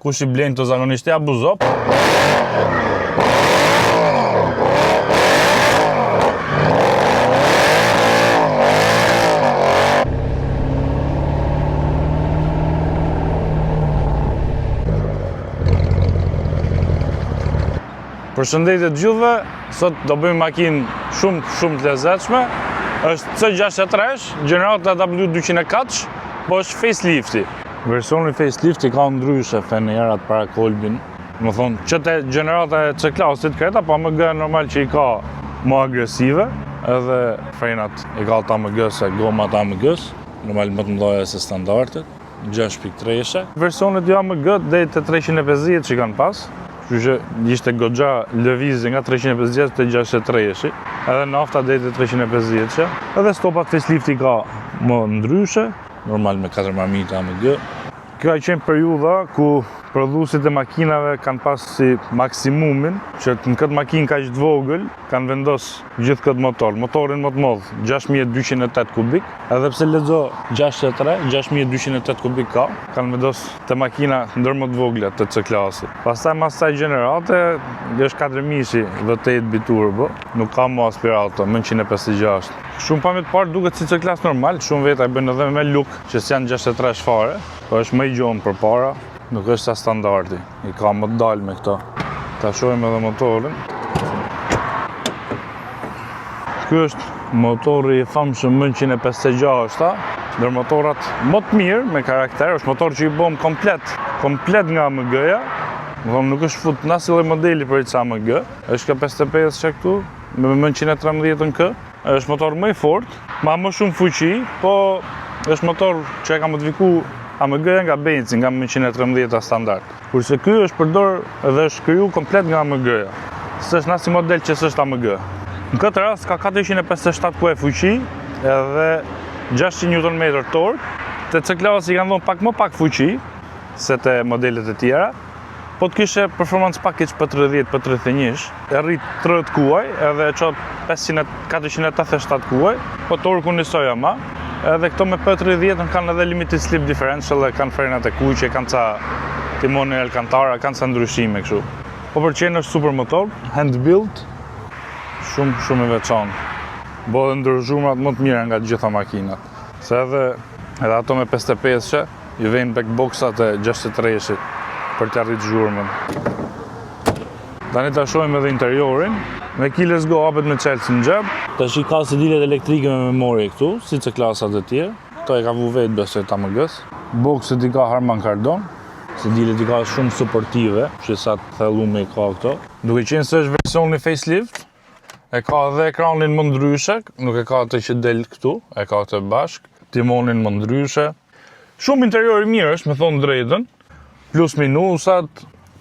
kush I blen të zakonisht I abuzo. Përshëndetje të gjithëve, sot do bëjmë makinë shumë të lezetshme. Është C63, gjenerata W204, po është facelifti. Versioni facelifti ka ndryshe në erat para kolbin. Më thonë, që te gjenerata e C-klasit kreta, pa AMG normal që I ka më agresive, edhe frenat I ka të AMG-s e gomat AMG-s, normal më të mdoja se standardet, 6.3. Versionet jo AMG dhe të 350 që kanë pas, që ishte goxha lëvizje nga 350 të 63, edhe nafta deri te 350, edhe stopat facelifti ka më ndryshe, normal me 4 marmita AMG. Kjo ka qenë periudha ku prodhuesit e makinave kanë pas si maksimumin që në këtë makinë kaq të vogël kanë vendos gjithë këtë motorin më të madh 6208 kubik, edhe pse lexo 63, 6208 kubik kanë vendos te makina ndër më të vogla të C-klasit. Pastaj mas kësaj gjenerate është 4000 V8 biturbo, nuk ka më aspirator, më 156. Shumë pamje të parë duket si C-klas normal, shumë veta I bëjnë edhe me look që s'janë 63 fare, po është më I gjonë përpara, nuk është sa standardi, I ka më të dalë me këta. Ta shohim edhe motorin. Ky është motori I famshëm 156, ndër motorat më të mirë me karakter, është motor që I bëm komplet nga AMG-ja. Nuk është fut në asnjë modeli për ca AMG, është ka 55 që këtu, me 113 K. Është motor më I fortë, më shumë fuqi, po është motor që e ka modifiku AMG-ja nga benzin, nga 113 standard. Kurse ky është përdor edhe është kriju komplet nga AMG-ja. S'është asnjë model që s'është AMG. Në këtë rast ka 457 kW fuqi edhe 600 Nm tork. Te C-klasi kanë dhënë pak më pak fuqi se te modelet e tjera. Po të kishe performance package P30, P31, e rrit 30 kuaj edhe e qot 487 kuaj, po torku njësoj ama. Edhe këto me P30 kanë edhe limited slip differential, kanë frenat e kuqe, kanë ca timoni Alcantara, kanë ca ndryshime kështu. Po për qenë është super motor, hand built, shumë I veçantë. Bodhe ndërgjumrat më të mira nga të gjitha makinat. Se edhe ato me 55 I vejnë backboxat e 63-shit për të arrit zhurmën. Tani ta shohim edhe interiorin. Me key let's go hapet me Chelsea në xhep. Tash I ka sedilet elektrike me memori këtu, si C-klasat e tjerë. Kto e ka vu vetë besoj AMG-s. Boxet I ka Harman Kardon. Sedilet I ka shumë suportive, që sa të thellume I ka këto. Duke qenë se është versioni facelift, e ka edhe ekranin më ndryshe, nuk e ka atë që del këtu, e ka atë bashk, timonin më ndryshe. Shumë interior I mirë është, me thonë drejtën, plus minusat.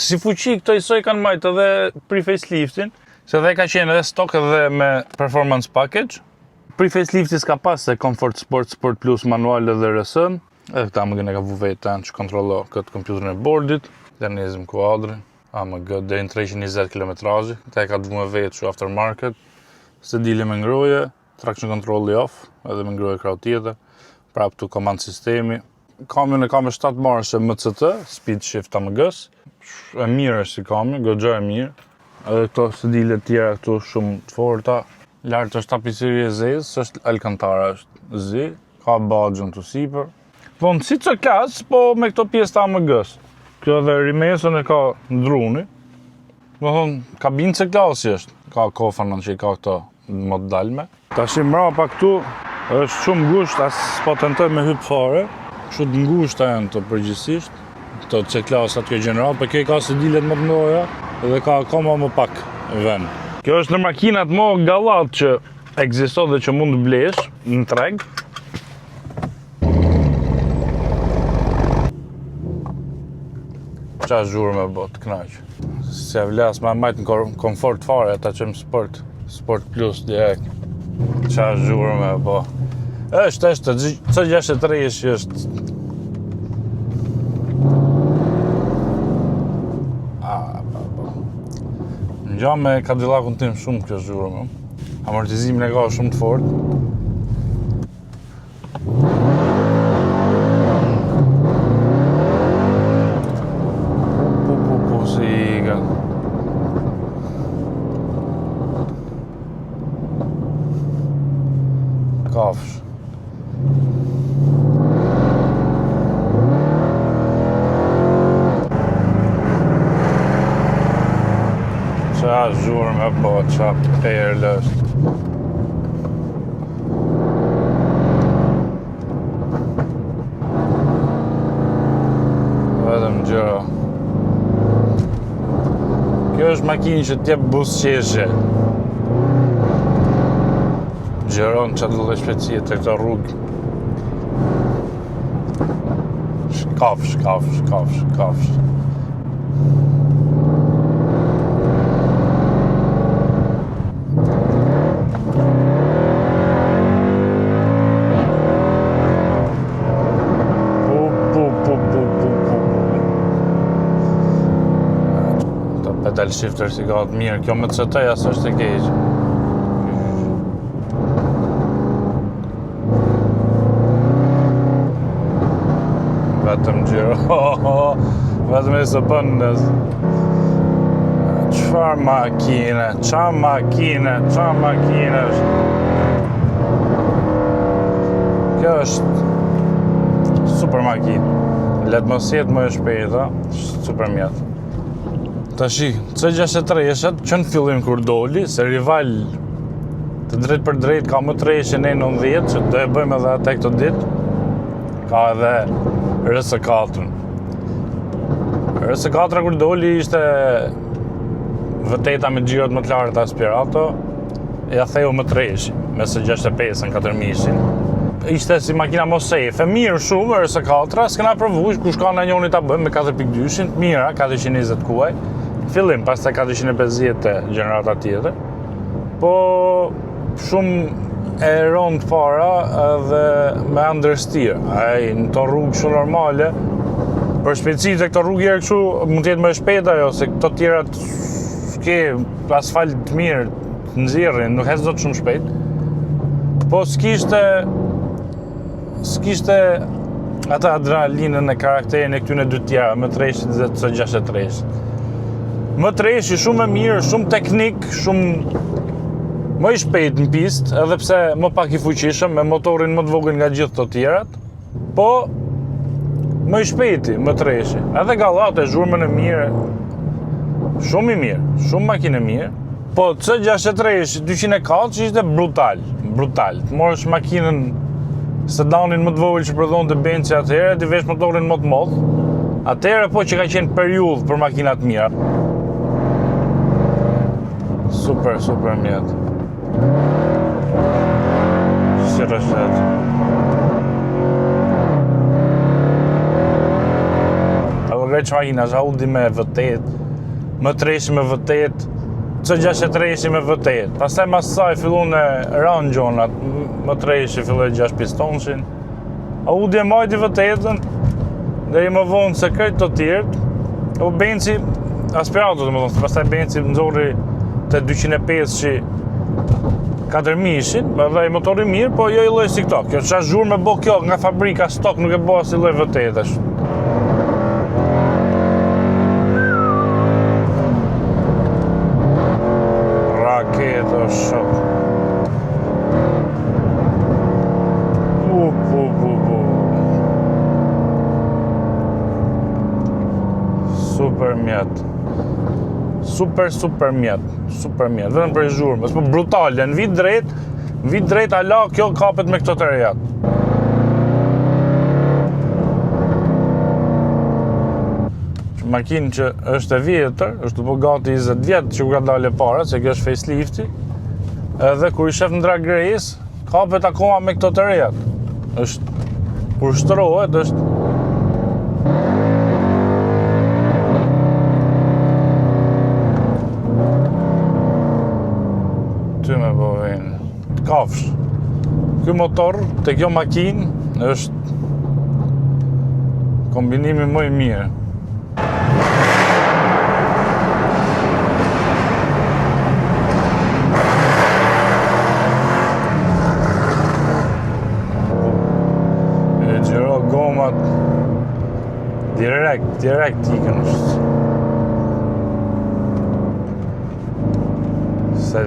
Si fuqi këto ISO kanë majtë edhe pri faceliftin, se dhe ka qenë edhe stock edhe me performance package. Pri faceliftis ka pas se Comfort Sport, Sport Plus, manual edhe RS-n. Edhe këta AMG-n e ka vu vetën që kontrollo këtë kompjuterin e bordit, Dernizm kuadrin, AMG deri në 320 km/h. Këta e ka vu me vetë që aftermarket, sedile me ngroje, traction control off, edhe me ngroje krau tjetër, prap tu command sistemi. Kamion e ka me 7 marshe MCT, speed shift AMG-s. E mirë është si kamion, goxha e mirë. Edhe këto sedile tjera këtu shumë të forta. Lart është tapisëri e zezë, është Alcantara është zi, ka baxhën të sipër. Vonë si C-klas, po me këto pjesë të AMG-s. Kjo edhe rimesën e ka ndruni. Do thonë, kabinë C-klasi është. Ka kofanën që I ka këto më të dalme. Tash mbrapa këtu është shumë ngusht, as s'po tentoj me hyp fare. Kështu të ngushta janë të përgjithsisht. Këto C-klasat kjo gjeneral, për kjo I ka sedilet më të mëdha dhe ka akoma më pak vend. Kjo është në makinat më gallat që ekziston dhe që mund të blesh në treg. Qa zhurë me bot, knaq. Se vlas ma majtë në komfort fare, ata qëmë Sport Plus direkt. Qa zhurë me bot. është, C63 është. Në gjam me Cadillacun tim shumë kjo zhurë me. Amortizimin e ka shumë të fort. zhurme, po, qa perlë është. Vetëm gjëra. Kjo është makinë që t'jep buzëqeshje. Gjeron që të dhe shpejtësie të këto rrugë. Shkafsh. Pedal shifter si ka të mirë, kjo me të cëtëja së është e keqë. Vetëm gjiro, vetëm e së bëndës. Qfar makine është. Kjo është super makinë. Letë mos jetë më e shpejta, super mjetë. Tashi, C63-shet që në fillim kur doli, se rival të drejt për drejt ka më treshin E90 që do e bëjmë edhe atë këto ditë, ka edhe RS4. RS4 kur doli ishte vëteta me gjirot më të lartë aspirato, ja theu më treshi, me S65-ën 4000-shin. Ishte si makina mos safe, mirë shumë RS4, s'kena provu, kush ka në njoni ta bëjmë me 4.2-shin, mira, 420 kuaj. Fillim, pas të 450 të gjenerata tjetër, po shumë e rëndë para edhe me understeer. Në të rrugë shumë normale, për shpejtësit e këto rrugë jere këshu mund tjetë më shpejt ajo, se këto tjerat s'ke asfalt të mirë të nxirrin, nuk hecë do të shumë shpejt. Po s'kishte ata adrenalinën e karakterin e këtyne dy tjera, më treshit dhe të 63. Më treshi shumë e mirë, shumë teknik, shumë më i shpejt në pist, edhe pse më pak i fuqishëm, me motorin më të vogël nga gjithë të tjerat, po më i shpejti, më treshi. Edhe gallat e zhurmën e mirë, shumë i mirë, shumë makinë e mirë, po C63 204 që ishte brutal. Të morësh makinën sedanin më të vogël që prodhon të benci atëherë, ti vesh motorin më të modh, atëherë po që ka qenë periudhë për makinat mira. Super mjetë. Shirëshet. Apo greq makina, Audi me V8, më treshi me V8, C63 me V8. Pastaj mas saj fillun e Ranjonat, më treshi filloj 6 pistonshin. Audi e majti V8-ën, dhe i më vonë se krejt të tjertë, o benci, aspirato të më thonë, pastaj benci nëzori të 205 që 4000-shin, edhe i motori mirë, po jo i loj si këto. Kjo qa zhurë me bo kjo nga fabrika stok nuk e bo as i loj V8-esh. Raketo shok. Super mjetë. Super mjetë. Vetëm për zhurmës, po brutale, në vit drejt ala kjo kapet me këto të rejat. Makinë që është e vjetër, është po gati 20 vjetë që ku ka dalë para, se kjo është facelifti, edhe kur i shef në Drag Race, kapet akoma me këto të rejat. Kur shtrohet, është me bovin të kafsh. Ky motor të kjo makinë është kombinimi më i mirë. E gjero gomat direkt ikën është. Se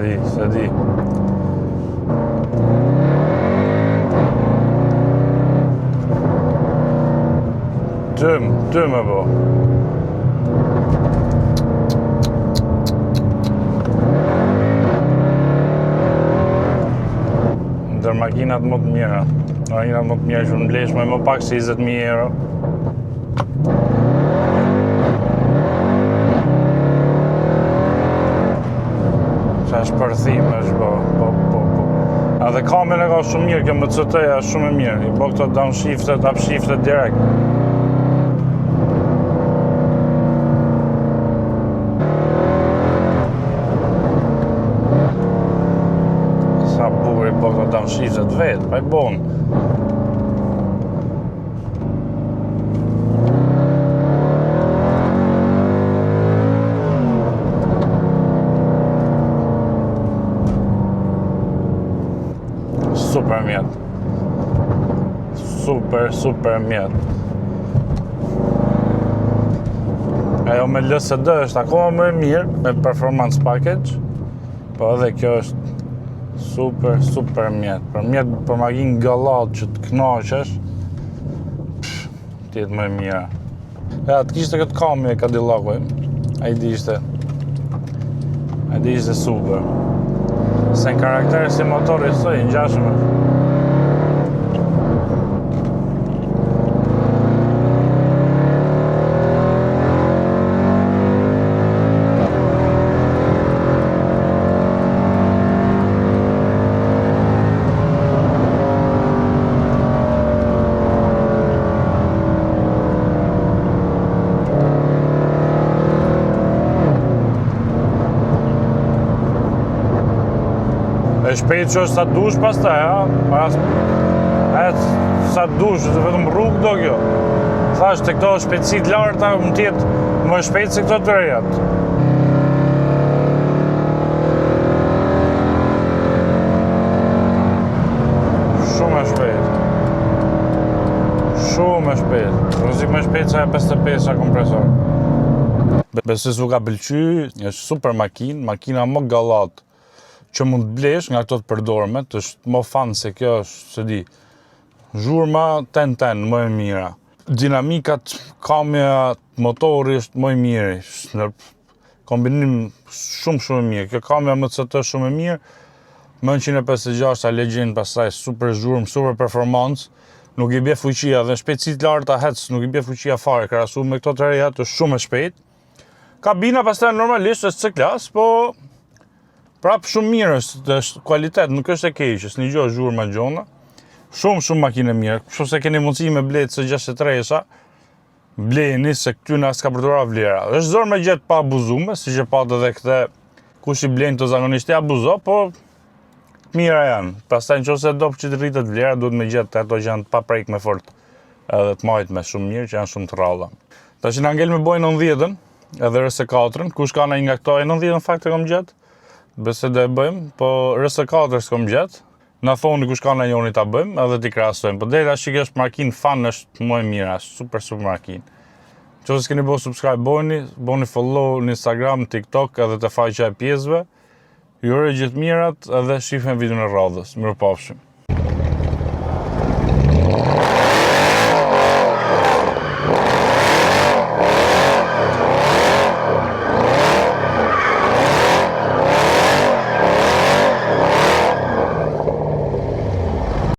di. Dym e bo. ndër makinat më të mira. Makinat më të mira që mblesh më pak se 20.000 euro. Qa është përthim është po. Edhe kamera ka shumë mirë, kjo MCT-ja është shumë e mirë. I bo këto downshiftet, upshiftet direkt. Sa bukur i bo këto downshiftet vetë, pa i bon. Super mjet. Super mjet. Ajo me LSD është akoma më e mirë, me performance package, po edhe kjo është super mjet. Për makinë gallat që të knaqesh, tjetë më e mira. Ja, të kishte këtë kami e Cadillac-u, ai di ishte super. Se në karakter si motori së i ngjashëm është. E shpejt që është sa dush pastaj, sa dush, vetëm rrugë do kjo. Thash, të këto shpejtësit larta më tjetë më shpejt se këto të rejat. Shumë e shpejt. Rëzik më shpejt sa e 55 kompresor. Besoj s'u ka pëlqy, është super makina më gallat që mund të blesh nga këto të përdormet, është më fan se kjo është, se di, zhurma 10-10, më e mira. Dinamikat, kamera, motori është më i miri, në kombinim shumë e mirë. Kjo kamera MCT shumë e mirë, më 156 Legend pastaj super zhurmë, super performance, nuk i bje fuqia dhe shpejtësit larta hec, nuk i bje fuqia fare, krahasu me këto të reja është shumë e shpejt. Kabina pastaj normalisht është C-klas, po prapë shumë mirë është kualitet, nuk është e keq, është një gjohë zhurma gjona. Shumë makinë mirë, kështu se keni mundësi me bletë së 63-sha, bleni se këtyna s'ka përdora vlera. Është zorë me gjetë pa abuzume, si që patë edhe këte kush i blenë të zakonisht i abuzo, po mira janë. Pastaj nëse do që të rritet vlera, duhet me gjetë ato që janë pa prejk me fort, edhe të majt me shumë mirë, që janë shumë të ralla. Ta që në ngell me bojnë 90-ën, edhe RS4-ën, kush ka në nga këto e 90-ën fakt e kom gjetë? Bese dhe e bëjmë, po RS4 s'kom gjetë, na thoni kush ka në njoni ta bëjmë, edhe t'i krasojmë. Po dejta që kjo është makinë fan, është më e mira, super makinë. Që se s'keni bo subscribe, boni follow në Instagram, TikTok, edhe të faqja e pjesëve. Ju uroj gjithë mirat edhe shifem video në radhës. Mirupafshim.